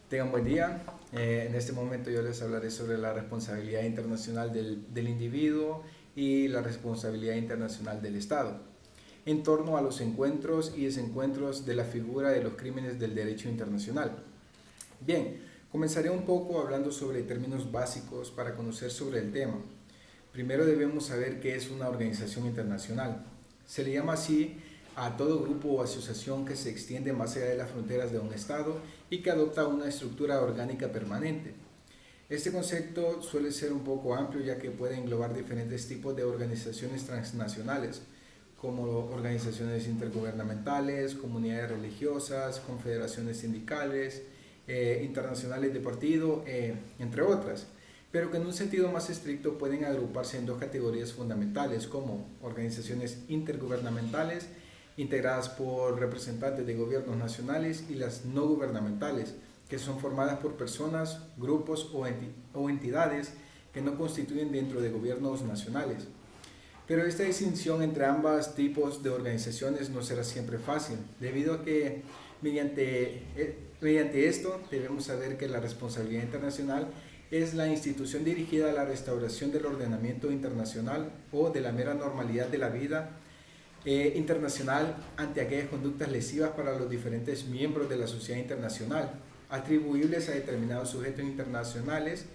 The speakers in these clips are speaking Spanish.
Tengan buen día. En este momento yo les hablaré sobre la responsabilidad internacional del individuo y la responsabilidad internacional del Estado, en torno a los encuentros y desencuentros de la figura de los crímenes del derecho internacional. Bien, comenzaré un poco hablando sobre términos básicos para conocer sobre el tema. Primero debemos saber qué es una organización internacional. Se le llama así a todo grupo o asociación que se extiende más allá de las fronteras de un Estado y que adopta una estructura orgánica permanente. Este concepto suele ser un poco amplio ya que puede englobar diferentes tipos de organizaciones transnacionales, como organizaciones intergubernamentales, comunidades religiosas, confederaciones sindicales, internacionales de partido, entre otras, pero que en un sentido más estricto pueden agruparse en dos categorías fundamentales, como organizaciones intergubernamentales, integradas por representantes de gobiernos nacionales, y las no gubernamentales, que son formadas por personas, grupos o entidades que no constituyen dentro de gobiernos nacionales. Pero esta distinción entre ambos tipos de organizaciones no será siempre fácil, debido a que mediante esto debemos saber que la responsabilidad internacional es la institución dirigida a la restauración del ordenamiento internacional o de la mera normalidad de la vida internacional ante aquellas conductas lesivas para los diferentes miembros de la sociedad internacional, atribuibles a determinados sujetos internacionales,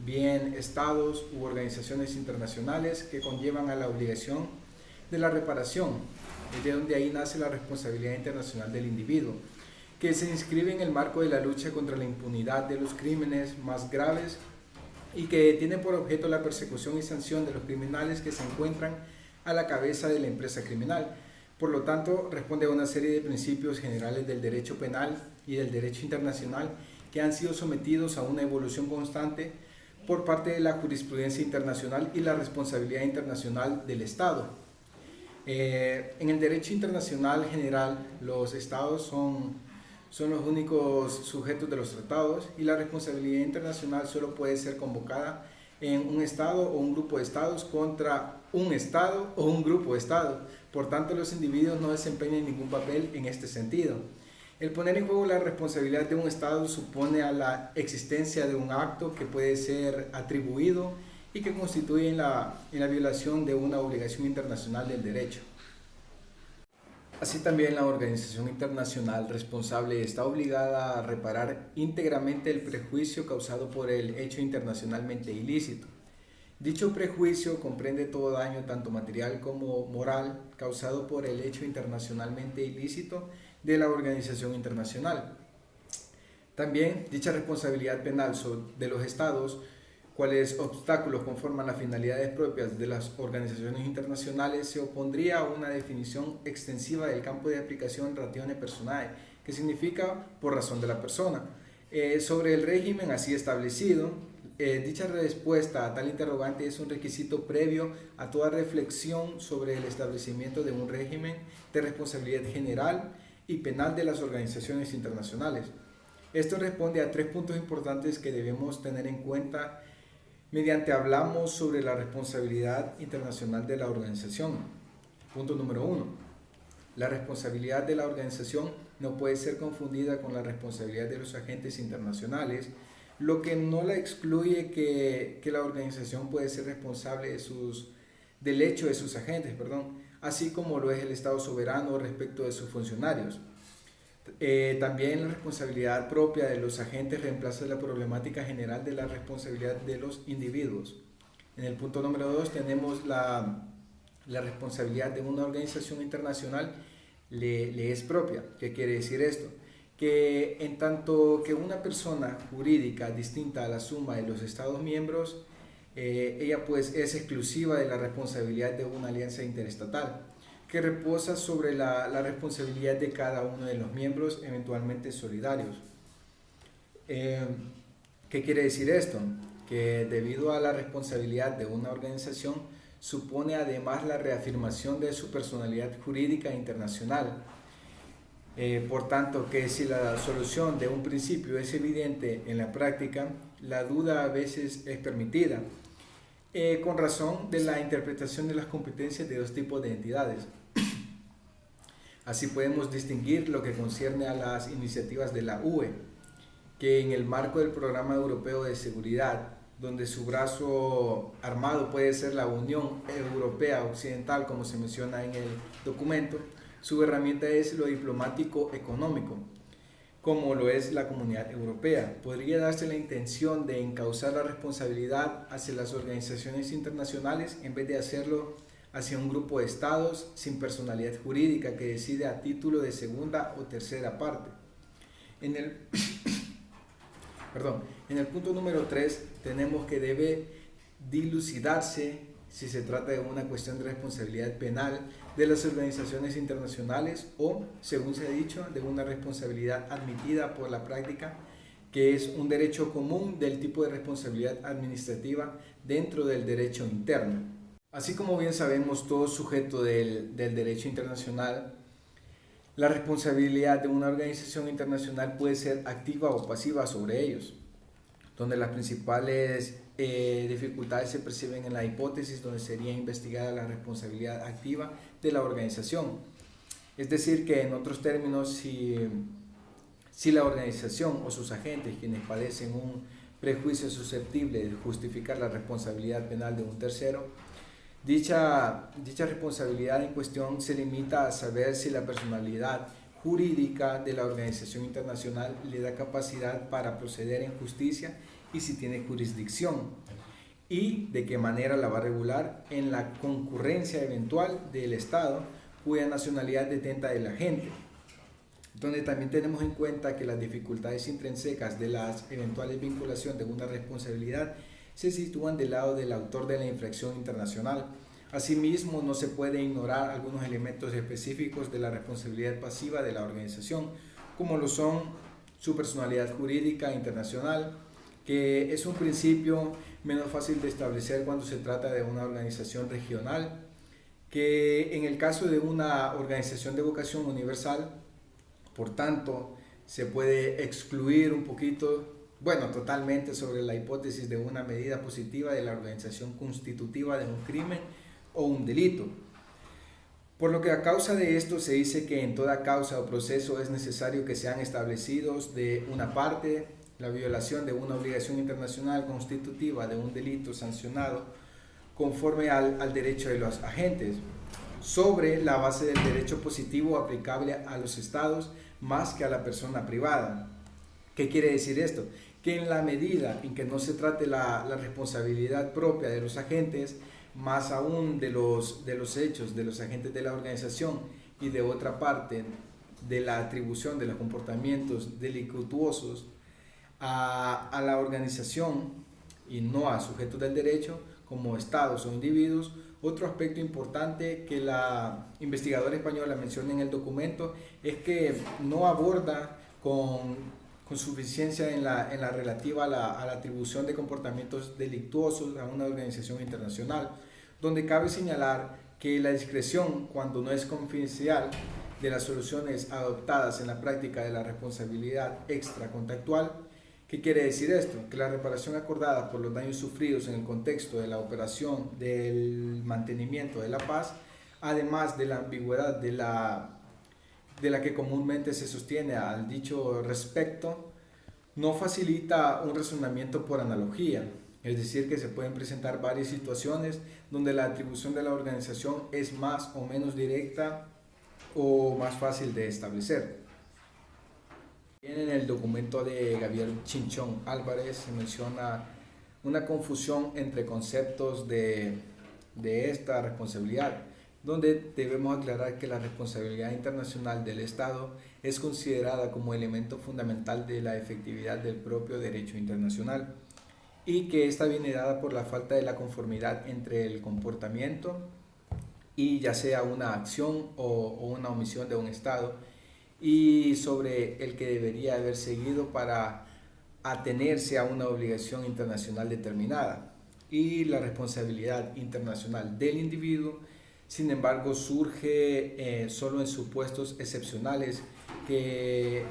bien estados u organizaciones internacionales, que conllevan a la obligación de la reparación, de donde ahí nace la responsabilidad internacional del individuo, que se inscribe en el marco de la lucha contra la impunidad de los crímenes más graves y que tiene por objeto la persecución y sanción de los criminales que se encuentran a la cabeza de la empresa criminal. Por lo tanto, responde a una serie de principios generales del derecho penal y del derecho internacional que han sido sometidos a una evolución constante por parte de la jurisprudencia internacional y la responsabilidad internacional del Estado. En el derecho internacional general, los Estados son los únicos sujetos de los tratados, y la responsabilidad internacional solo puede ser convocada en un Estado o un grupo de Estados contra un Estado o un grupo de Estados. Por tanto, los individuos no desempeñan ningún papel en este sentido. El poner en juego la responsabilidad de un Estado supone a la existencia de un acto que puede ser atribuido y que constituye en la violación de una obligación internacional del derecho. Así también la organización internacional responsable está obligada a reparar íntegramente el prejuicio causado por el hecho internacionalmente ilícito. Dicho prejuicio comprende todo daño, tanto material como moral, causado por el hecho internacionalmente ilícito de la organización internacional. También dicha responsabilidad penal de los estados, cuáles obstáculos conforman las finalidades propias de las organizaciones internacionales, se opondría a una definición extensiva del campo de aplicación ratione personae, que significa por razón de la persona, sobre el régimen así establecido. Dicha respuesta a tal interrogante es un requisito previo a toda reflexión sobre el establecimiento de un régimen de responsabilidad general y penal de las organizaciones internacionales. Esto responde a tres puntos importantes que debemos tener en cuenta mediante hablamos sobre la responsabilidad internacional de la organización. Punto número 1. La responsabilidad de la organización no puede ser confundida con la responsabilidad de los agentes internacionales, lo que no la excluye que la organización puede ser responsable del hecho de sus agentes, así como lo es el Estado soberano respecto de sus funcionarios. También la responsabilidad propia de los agentes reemplaza la problemática general de la responsabilidad de los individuos. En el punto número 2 tenemos la responsabilidad de una organización internacional le es propia. ¿Qué quiere decir esto? Que en tanto que una persona jurídica distinta a la suma de los Estados miembros, ella pues es exclusiva de la responsabilidad de una alianza interestatal, que reposa sobre la responsabilidad de cada uno de los miembros, eventualmente solidarios. ¿Qué quiere decir esto? Que debido a la responsabilidad de una organización, supone además la reafirmación de su personalidad jurídica internacional. Por tanto, que si la solución de un principio es evidente en la práctica, la duda a veces es permitida, con razón de la interpretación de las competencias de dos tipos de entidades. Así podemos distinguir lo que concierne a las iniciativas de la UE, que en el marco del Programa Europeo de Seguridad, donde su brazo armado puede ser la Unión Europea Occidental, como se menciona en el documento, su herramienta es lo diplomático económico, como lo es la Comunidad Europea. Podría darse la intención de encauzar la responsabilidad hacia las organizaciones internacionales en vez de hacerlo hacia un grupo de estados sin personalidad jurídica que decide a título de segunda o tercera parte. En el, en el punto número 3 tenemos que debe dilucidarse si se trata de una cuestión de responsabilidad penal de las organizaciones internacionales o, según se ha dicho, de una responsabilidad admitida por la práctica, que es un derecho común del tipo de responsabilidad administrativa dentro del derecho interno. Así como bien sabemos, todo sujeto del derecho internacional, la responsabilidad de una organización internacional puede ser activa o pasiva sobre ellos, donde las principales dificultades se perciben en la hipótesis donde sería investigada la responsabilidad activa de la organización. Es decir, que en otros términos, si la organización o sus agentes, quienes padecen un prejuicio susceptible de justificar la responsabilidad penal de un tercero, dicha responsabilidad en cuestión se limita a saber si la personalidad jurídica de la organización internacional le da capacidad para proceder en justicia y si tiene jurisdicción, y de qué manera la va a regular en la concurrencia eventual del Estado cuya nacionalidad detenta el agente, donde también tenemos en cuenta que las dificultades intrínsecas de la eventual vinculación de una responsabilidad se sitúan del lado del autor de la infracción internacional. Asimismo, no se puede ignorar algunos elementos específicos de la responsabilidad pasiva de la organización, como lo son su personalidad jurídica internacional, que es un principio menos fácil de establecer cuando se trata de una organización regional, que en el caso de una organización de vocación universal, por tanto, se puede excluir un poquito, totalmente sobre la hipótesis de una medida positiva de la organización constitutiva de un crimen o un delito. Por lo que a causa de esto se dice que en toda causa o proceso es necesario que sean establecidos de una parte la violación de una obligación internacional constitutiva de un delito sancionado conforme al derecho de los agentes, sobre la base del derecho positivo aplicable a los estados más que a la persona privada. ¿Qué quiere decir esto? Que en la medida en que no se trate la responsabilidad propia de los agentes, más aún de los hechos de los agentes de la organización, y de otra parte de la atribución de los comportamientos delictuosos a la organización y no a sujetos del derecho como estados o individuos. Otro aspecto importante que la investigadora española menciona en el documento es que no aborda con suficiencia en la relativa a la atribución de comportamientos delictuosos a una organización internacional, donde cabe señalar que la discreción, cuando no es confidencial, de las soluciones adoptadas en la práctica de la responsabilidad extracontractual. ¿Qué quiere decir esto? Que la reparación acordada por los daños sufridos en el contexto de la operación del mantenimiento de la paz, además de la ambigüedad de la que comúnmente se sostiene al dicho respecto, no facilita un razonamiento por analogía, es decir, que se pueden presentar varias situaciones donde la atribución de la organización es más o menos directa o más fácil de establecer. En el documento de Gabriel Chinchón Álvarez se menciona una confusión entre conceptos de esta responsabilidad, donde debemos aclarar que la responsabilidad internacional del Estado es considerada como elemento fundamental de la efectividad del propio derecho internacional y que esta viene dada por la falta de la conformidad entre el comportamiento y ya sea una acción o una omisión de un Estado, y sobre el que debería haber seguido para atenerse a una obligación internacional determinada. Y la responsabilidad internacional del individuo, sin embargo, surge solo en supuestos excepcionales que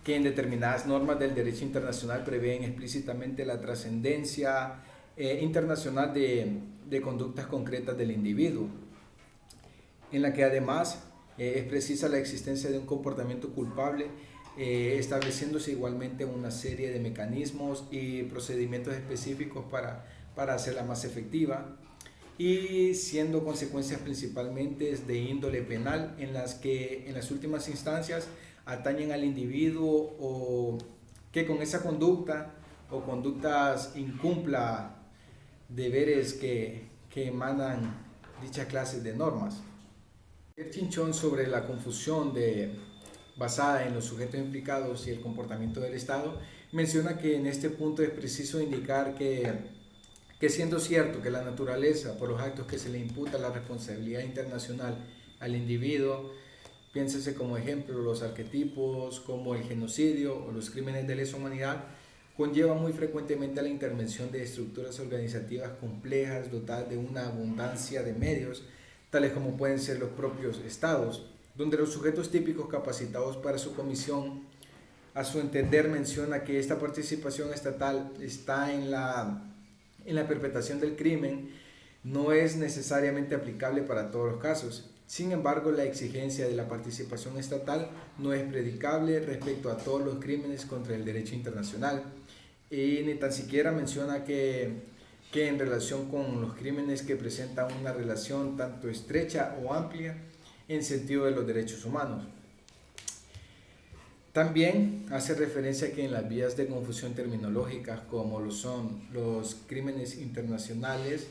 en determinadas normas del derecho internacional prevén explícitamente la trascendencia internacional de conductas concretas del individuo, en la que además es precisa la existencia de un comportamiento culpable estableciéndose igualmente una serie de mecanismos y procedimientos específicos para hacerla más efectiva, y siendo consecuencias principalmente de índole penal en las que en las últimas instancias atañen al individuo o que con esa conducta o conductas incumpla deberes que emanan dicha clase de normas. El Chinchón sobre la confusión basada en los sujetos implicados y el comportamiento del Estado menciona que en este punto es preciso indicar que siendo cierto que la naturaleza por los actos que se le imputa la responsabilidad internacional al individuo, piénsese como ejemplo los arquetipos como el genocidio o los crímenes de lesa humanidad, conlleva muy frecuentemente a la intervención de estructuras organizativas complejas dotadas de una abundancia de medios, tales como pueden ser los propios estados, donde los sujetos típicos capacitados para su comisión, a su entender, menciona que esta participación estatal está en la perpetración del crimen, no es necesariamente aplicable para todos los casos. Sin embargo, la exigencia de la participación estatal no es predicable respecto a todos los crímenes contra el derecho internacional, y ni tan siquiera menciona que en relación con los crímenes que presentan una relación tanto estrecha o amplia en sentido de los derechos humanos. También hace referencia a que en las vías de confusión terminológicas, como lo son los crímenes internacionales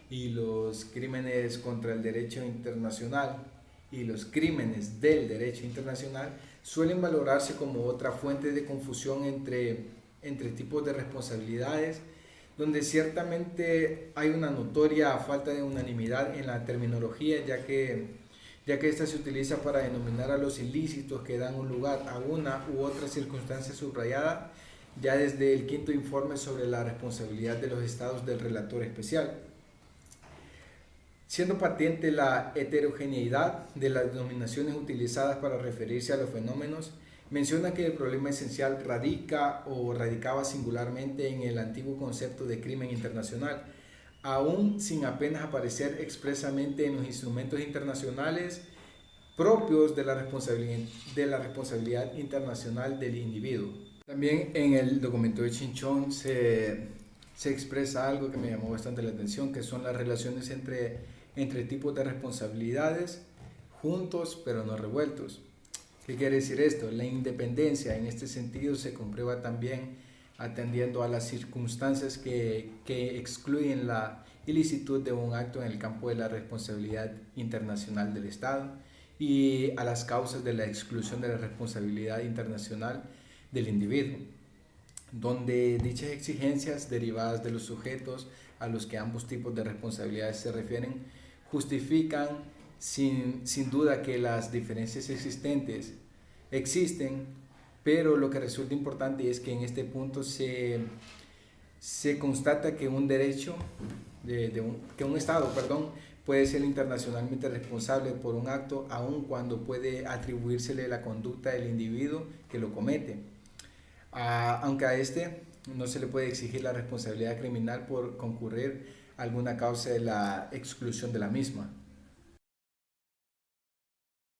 y los crímenes contra el derecho internacional y los crímenes del derecho internacional, suelen valorarse como otra fuente de confusión entre tipos de responsabilidades, donde ciertamente hay una notoria falta de unanimidad en la terminología, ya que ésta se utiliza para denominar a los ilícitos que dan un lugar a una u otra circunstancia subrayada, ya desde el quinto informe sobre la responsabilidad de los estados del relator especial. Siendo patente la heterogeneidad de las denominaciones utilizadas para referirse a los fenómenos, menciona que el problema esencial radicaba singularmente en el antiguo concepto de crimen internacional, aún sin apenas aparecer expresamente en los instrumentos internacionales propios de la responsabilidad internacional del individuo. También en el documento de Chinchón se expresa algo que me llamó bastante la atención, que son las relaciones entre tipos de responsabilidades juntos pero no revueltos. ¿Qué quiere decir esto? La independencia en este sentido se comprueba también atendiendo a las circunstancias que excluyen la ilicitud de un acto en el campo de la responsabilidad internacional del Estado y a las causas de la exclusión de la responsabilidad internacional del individuo, donde dichas exigencias derivadas de los sujetos a los que ambos tipos de responsabilidades se refieren justifican sin duda que las diferencias existentes existen, pero lo que resulta importante es que en este punto se constata que un derecho, que un Estado, puede ser internacionalmente responsable por un acto aun cuando puede atribuírsele la conducta del individuo que lo comete, aunque a este no se le puede exigir la responsabilidad criminal por concurrir a alguna causa de la exclusión de la misma.